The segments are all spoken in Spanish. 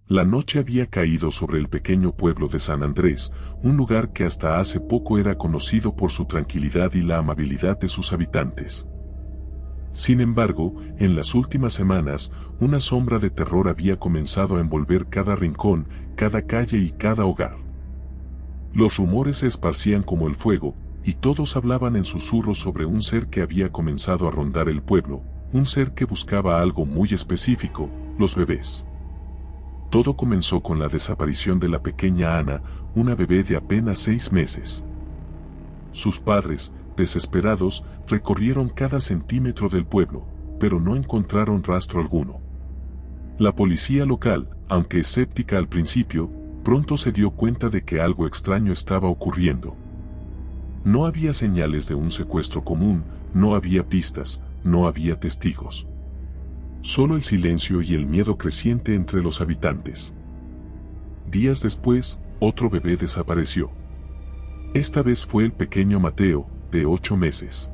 La noche había caído sobre el pequeño pueblo de San Andrés, un lugar que hasta hace poco era conocido por su tranquilidad y la amabilidad de sus habitantes. Sin embargo, en las últimas semanas, una sombra de terror había comenzado a envolver cada rincón, cada calle y cada hogar. Los rumores se esparcían como el fuego, y todos hablaban en susurros sobre un ser que había comenzado a rondar el pueblo, un ser que buscaba algo muy específico: los bebés. Todo comenzó con la desaparición de la pequeña Ana, una bebé de apenas 6 meses. Sus padres, desesperados, recorrieron cada centímetro del pueblo, pero no encontraron rastro alguno. La policía local, aunque escéptica al principio, pronto se dio cuenta de que algo extraño estaba ocurriendo. No había señales de un secuestro común, no había pistas, no había testigos. Solo el silencio y el miedo creciente entre los habitantes. Días después, otro bebé desapareció. Esta vez fue el pequeño Mateo, de 8 meses.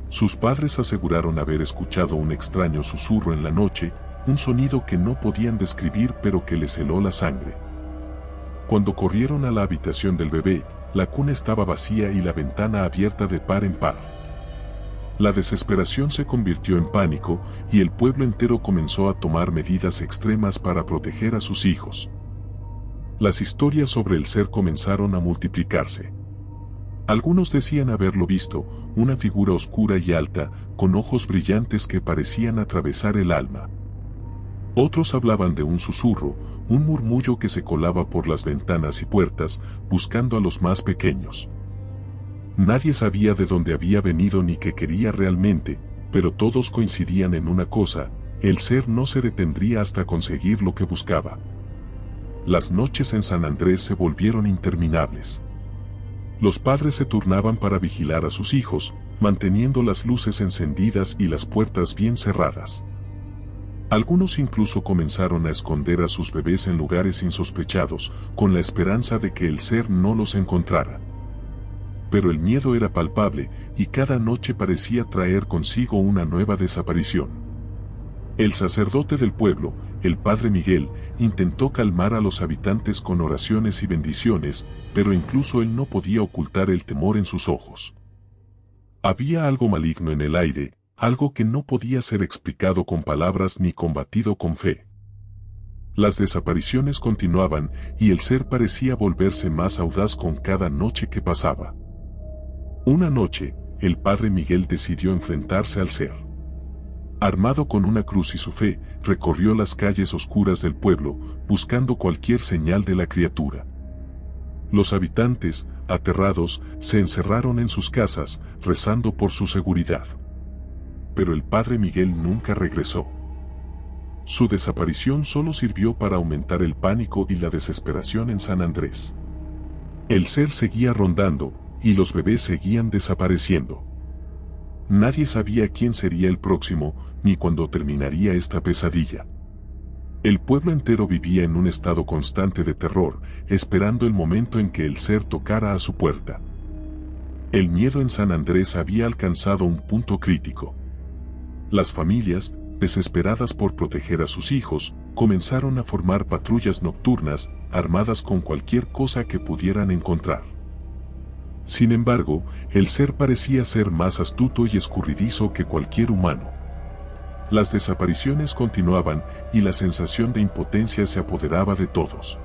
Sus padres aseguraron haber escuchado un extraño susurro en la noche, un sonido que no podían describir pero que les heló la sangre. Cuando corrieron a la habitación del bebé, la cuna estaba vacía y la ventana abierta de par en par. La desesperación se convirtió en pánico y el pueblo entero comenzó a tomar medidas extremas para proteger a sus hijos. Las historias sobre el ser comenzaron a multiplicarse. Algunos decían haberlo visto, una figura oscura y alta, con ojos brillantes que parecían atravesar el alma. Otros hablaban de un susurro, un murmullo que se colaba por las ventanas y puertas, buscando a los más pequeños. Nadie sabía de dónde había venido ni qué quería realmente, pero todos coincidían en una cosa: el ser no se detendría hasta conseguir lo que buscaba. Las noches en San Andrés se volvieron interminables. Los padres se turnaban para vigilar a sus hijos, manteniendo las luces encendidas y las puertas bien cerradas. Algunos incluso comenzaron a esconder a sus bebés en lugares insospechados, con la esperanza de que el ser no los encontrara. Pero el miedo era palpable, y cada noche parecía traer consigo una nueva desaparición. El sacerdote del pueblo, el padre Miguel, intentó calmar a los habitantes con oraciones y bendiciones, pero incluso él no podía ocultar el temor en sus ojos. Había algo maligno en el aire, algo que no podía ser explicado con palabras ni combatido con fe. Las desapariciones continuaban, y el ser parecía volverse más audaz con cada noche que pasaba. Una noche, el padre Miguel decidió enfrentarse al ser. Armado con una cruz y su fe, recorrió las calles oscuras del pueblo, buscando cualquier señal de la criatura. Los habitantes, aterrados, se encerraron en sus casas, rezando por su seguridad. Pero el padre Miguel nunca regresó. Su desaparición solo sirvió para aumentar el pánico y la desesperación en San Andrés. El ser seguía rondando, y los bebés seguían desapareciendo. Nadie sabía quién sería el próximo, ni cuándo terminaría esta pesadilla. El pueblo entero vivía en un estado constante de terror, esperando el momento en que el ser tocara a su puerta. El miedo en San Andrés había alcanzado un punto crítico. Las familias, desesperadas por proteger a sus hijos, comenzaron a formar patrullas nocturnas, armadas con cualquier cosa que pudieran encontrar. Sin embargo, el ser parecía ser más astuto y escurridizo que cualquier humano. Las desapariciones continuaban y la sensación de impotencia se apoderaba de todos.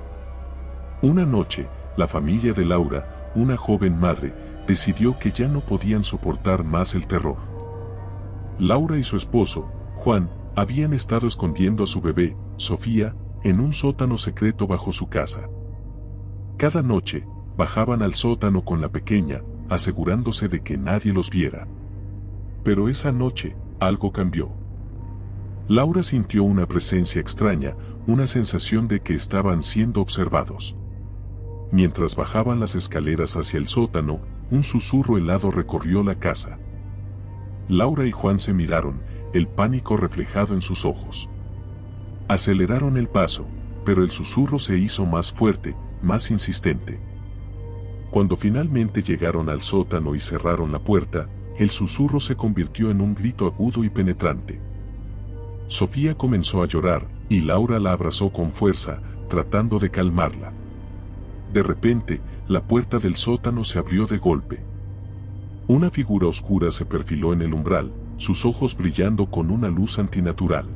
Una noche, la familia de Laura, una joven madre, decidió que ya no podían soportar más el terror. Laura y su esposo, Juan, habían estado escondiendo a su bebé, Sofía, en un sótano secreto bajo su casa. Cada noche, bajaban al sótano con la pequeña, asegurándose de que nadie los viera. Pero esa noche, algo cambió. Laura sintió una presencia extraña, una sensación de que estaban siendo observados. Mientras bajaban las escaleras hacia el sótano, un susurro helado recorrió la casa. Laura y Juan se miraron, el pánico reflejado en sus ojos. Aceleraron el paso, pero el susurro se hizo más fuerte, más insistente. Cuando finalmente llegaron al sótano y cerraron la puerta, el susurro se convirtió en un grito agudo y penetrante. Sofía comenzó a llorar, y Laura la abrazó con fuerza, tratando de calmarla. De repente, la puerta del sótano se abrió de golpe. Una figura oscura se perfiló en el umbral, sus ojos brillando con una luz antinatural.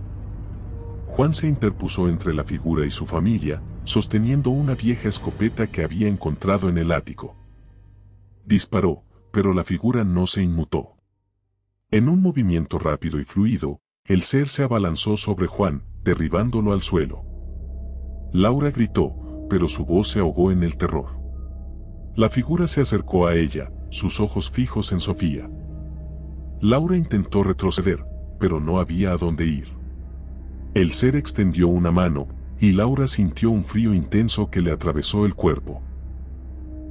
Juan se interpuso entre la figura y su familia, sosteniendo una vieja escopeta que había encontrado en el ático. Disparó, pero la figura no se inmutó. En un movimiento rápido y fluido, el ser se abalanzó sobre Juan, derribándolo al suelo. Laura gritó, pero su voz se ahogó en el terror. La figura se acercó a ella, sus ojos fijos en Sofía. Laura intentó retroceder, pero no había a dónde ir. El ser extendió una mano, y Laura sintió un frío intenso que le atravesó el cuerpo.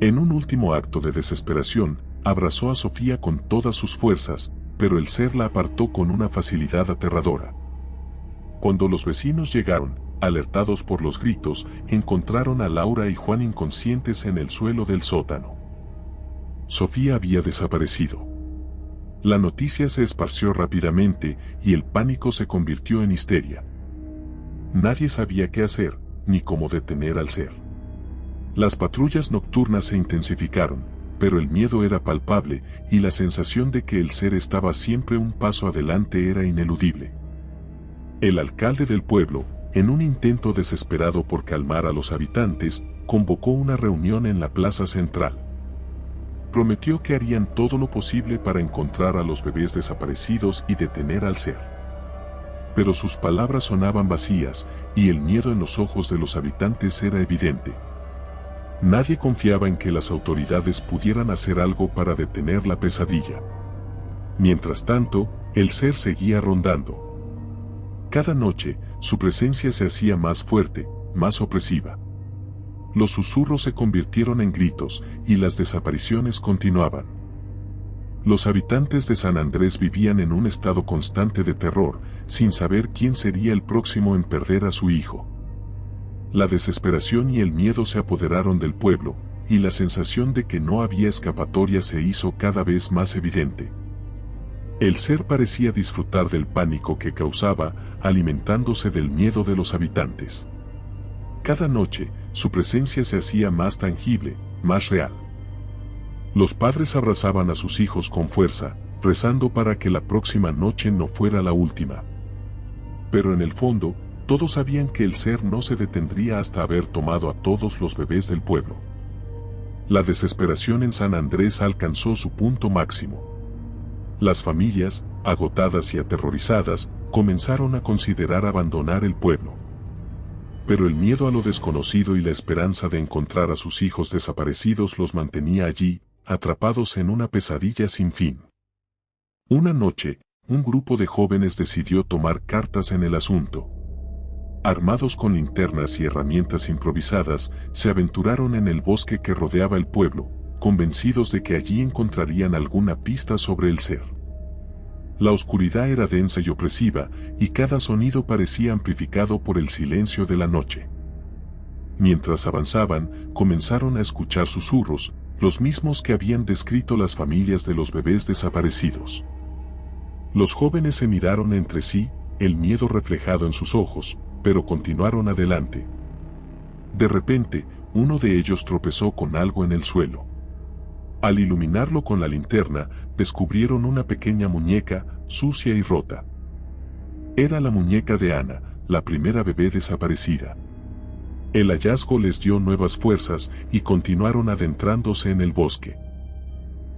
En un último acto de desesperación, abrazó a Sofía con todas sus fuerzas, pero el ser la apartó con una facilidad aterradora. Cuando los vecinos llegaron, alertados por los gritos, encontraron a Laura y Juan inconscientes en el suelo del sótano. Sofía había desaparecido. La noticia se esparció rápidamente y el pánico se convirtió en histeria. Nadie sabía qué hacer, ni cómo detener al ser. Las patrullas nocturnas se intensificaron, pero el miedo era palpable y la sensación de que el ser estaba siempre un paso adelante era ineludible. El alcalde del pueblo, en un intento desesperado por calmar a los habitantes, convocó una reunión en la plaza central. Prometió que harían todo lo posible para encontrar a los bebés desaparecidos y detener al ser. Pero sus palabras sonaban vacías, y el miedo en los ojos de los habitantes era evidente. Nadie confiaba en que las autoridades pudieran hacer algo para detener la pesadilla. Mientras tanto, el ser seguía rondando. Cada noche, su presencia se hacía más fuerte, más opresiva. Los susurros se convirtieron en gritos, y las desapariciones continuaban. Los habitantes de San Andrés vivían en un estado constante de terror, sin saber quién sería el próximo en perder a su hijo. La desesperación y el miedo se apoderaron del pueblo, y la sensación de que no había escapatoria se hizo cada vez más evidente. El ser parecía disfrutar del pánico que causaba, alimentándose del miedo de los habitantes. Cada noche, su presencia se hacía más tangible, más real. Los padres abrazaban a sus hijos con fuerza, rezando para que la próxima noche no fuera la última. Pero en el fondo, todos sabían que el ser no se detendría hasta haber tomado a todos los bebés del pueblo. La desesperación en San Andrés alcanzó su punto máximo. Las familias, agotadas y aterrorizadas, comenzaron a considerar abandonar el pueblo. Pero el miedo a lo desconocido y la esperanza de encontrar a sus hijos desaparecidos los mantenía allí, atrapados en una pesadilla sin fin. Una noche, un grupo de jóvenes decidió tomar cartas en el asunto. Armados con linternas y herramientas improvisadas, se aventuraron en el bosque que rodeaba el pueblo, convencidos de que allí encontrarían alguna pista sobre el ser. La oscuridad era densa y opresiva, y cada sonido parecía amplificado por el silencio de la noche. Mientras avanzaban, comenzaron a escuchar susurros, los mismos que habían descrito las familias de los bebés desaparecidos. Los jóvenes se miraron entre sí, el miedo reflejado en sus ojos, pero continuaron adelante. De repente, uno de ellos tropezó con algo en el suelo. Al iluminarlo con la linterna, descubrieron una pequeña muñeca, sucia y rota. Era la muñeca de Ana, la primera bebé desaparecida. El hallazgo les dio nuevas fuerzas y continuaron adentrándose en el bosque.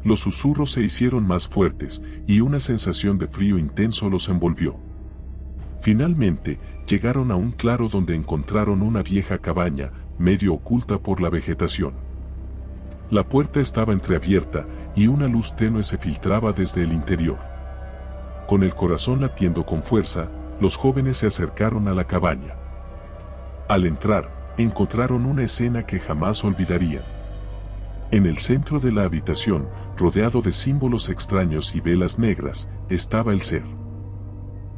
Los susurros se hicieron más fuertes y una sensación de frío intenso los envolvió. Finalmente, llegaron a un claro donde encontraron una vieja cabaña, medio oculta por la vegetación. La puerta estaba entreabierta y una luz tenue se filtraba desde el interior. Con el corazón latiendo con fuerza, los jóvenes se acercaron a la cabaña. Al entrar, encontraron una escena que jamás olvidarían. En el centro de la habitación, rodeado de símbolos extraños y velas negras, estaba el ser.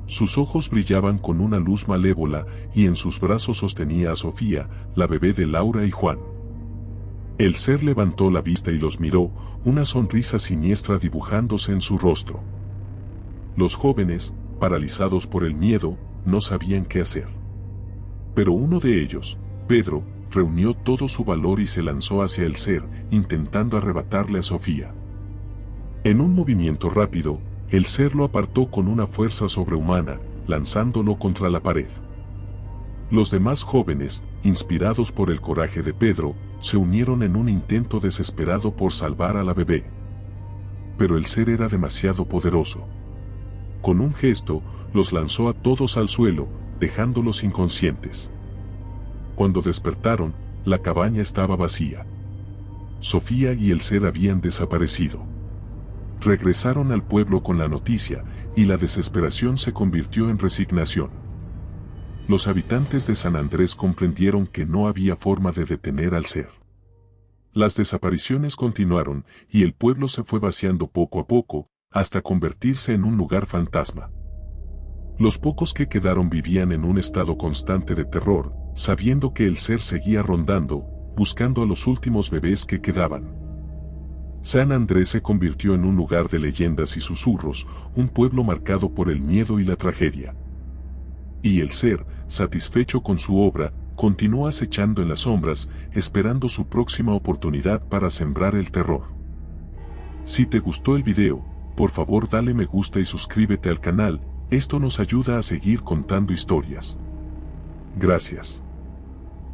Sus ojos brillaban con una luz malévola y en sus brazos sostenía a Sofía, la bebé de Laura y Juan. El ser levantó la vista y los miró, una sonrisa siniestra dibujándose en su rostro. Los jóvenes, paralizados por el miedo, no sabían qué hacer. Pero uno de ellos, Pedro, reunió todo su valor y se lanzó hacia el ser, intentando arrebatarle a Sofía. En un movimiento rápido, el ser lo apartó con una fuerza sobrehumana, lanzándolo contra la pared. Los demás jóvenes, inspirados por el coraje de Pedro, se unieron en un intento desesperado por salvar a la bebé. Pero el ser era demasiado poderoso. Con un gesto, los lanzó a todos al suelo, dejándolos inconscientes. Cuando despertaron, la cabaña estaba vacía. Sofía y el ser habían desaparecido. Regresaron al pueblo con la noticia, y la desesperación se convirtió en resignación. Los habitantes de San Andrés comprendieron que no había forma de detener al ser. Las desapariciones continuaron, y el pueblo se fue vaciando poco a poco, hasta convertirse en un lugar fantasma. Los pocos que quedaron vivían en un estado constante de terror, sabiendo que el ser seguía rondando, buscando a los últimos bebés que quedaban. San Andrés se convirtió en un lugar de leyendas y susurros, un pueblo marcado por el miedo y la tragedia. Y el ser, satisfecho con su obra, continuó acechando en las sombras, esperando su próxima oportunidad para sembrar el terror. Si te gustó el video, por favor dale me gusta y suscríbete al canal, esto nos ayuda a seguir contando historias. Gracias.